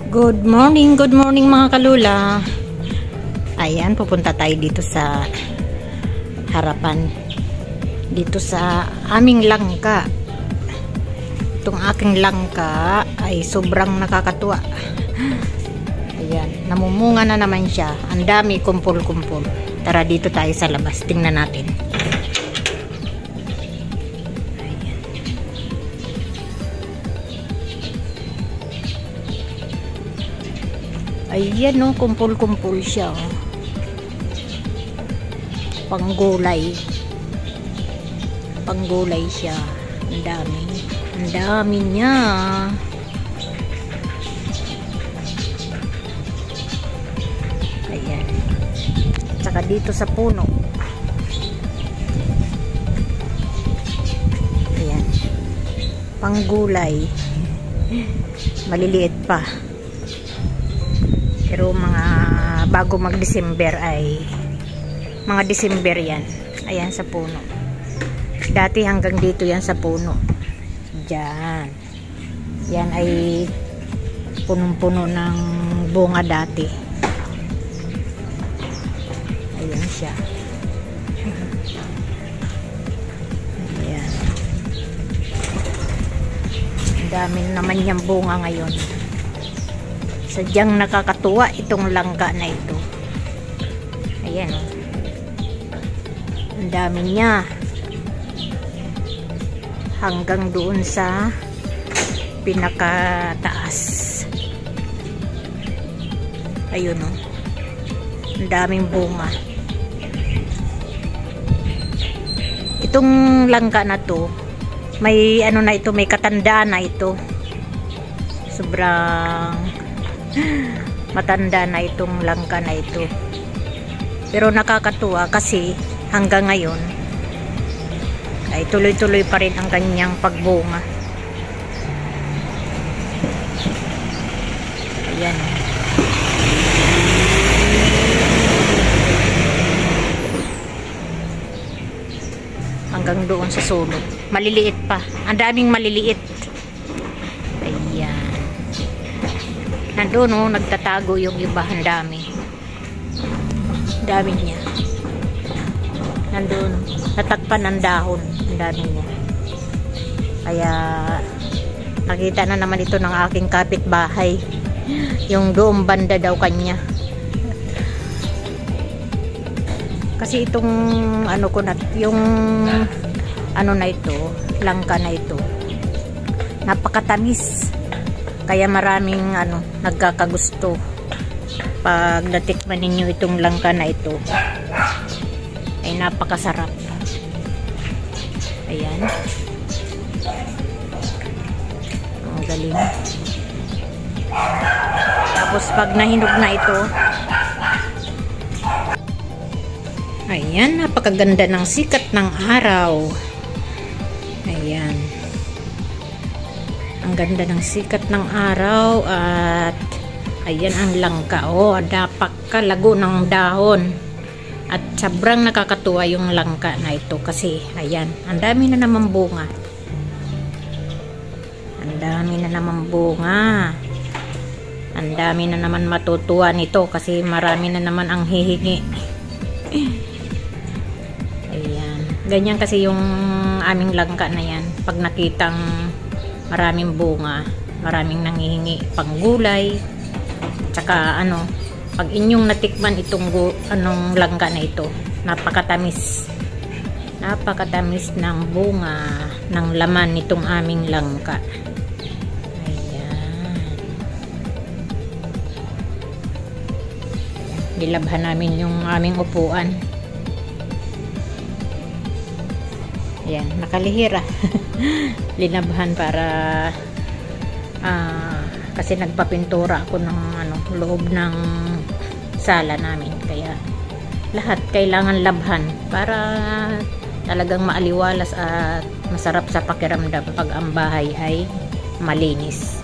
Good morning mga kalula. Ayan, pupunta tayo dito sa harapan. Dito sa aming langka. Itong aking langka ay sobrang nakakatuwa. Ayan, namumunga na naman siya. Ang dami, kumpul-kumpul. Tara dito tayo sa labas. Tingnan natin. Ayan, no, kumpul-kumpul siya, oh. Panggulay siya. Ang dami niya. Ayan, saka dito sa puno. Ayan, panggulay. Maliliit pa. Pero mga bago mag-December ay mga December yan. Ayan sa puno. Dati hanggang dito yan sa puno. Diyan. Yan ay punong-puno ng bunga dati. Ayan siya. Ayan. Ang dami naman niyang bunga ngayon. Sadyang nakakatuwa itong langka na ito. Ayan, oh. Ang dami niya. Hanggang doon sa pinakataas. Ayun, oh. Ang daming bunga. Itong langka na to, may ano na ito, may katandaan na ito. Sobrang matanda na itong langka na ito. Pero nakakatuwa kasi hanggang ngayon ay tuloy-tuloy pa rin ang kanyang pagbunga. Ayan. Hanggang doon sa sulok. Maliliit pa. Ang daming maliliit. Ayan. Nandun, oh, nagtatago yung iba. Ang dami. Dami niya. Nandun, natakpan ng dahon. Ang dami niya. Kaya nakita na naman ito ng aking kapitbahay. Yung doong banda daw kanya. Kasi itong ano ko na, yung ano na ito, langka na ito, napakatamis. Kaya maraming ano, nagkakagusto pag natikman ninyo itong langka na ito. Ay napakasarap. Ayan. Ang galing. Tapos pag nahinog na ito, ayan, napakaganda ng sikat ng araw. Ayan. Ang ganda ng sikat ng araw at ayan ang langka. Oh, napakalago ng dahon. At sobrang nakakatuwa yung langka na ito kasi ayan, ang dami na naman bunga. Ang dami na naman bunga. Ang dami na naman matutuwa nito kasi marami na naman ang hihingi. Ayan. Ganyan kasi yung aming langka na yan. Pag nakitang maraming bunga, maraming nangihingi panggulay, tsaka ano, pag inyong natikman itong anong langka na ito, napakatamis ng bunga ng laman nitong aming langka. Ayan, nilabhan namin yung aming upuan. Ayan, nakalihira. Linabhan para kasi nagpapintura ako ng ano, loob ng sala namin. Kaya lahat kailangan labhan para talagang maaliwalas at masarap sa pakiramdam pag ang bahay ay malinis.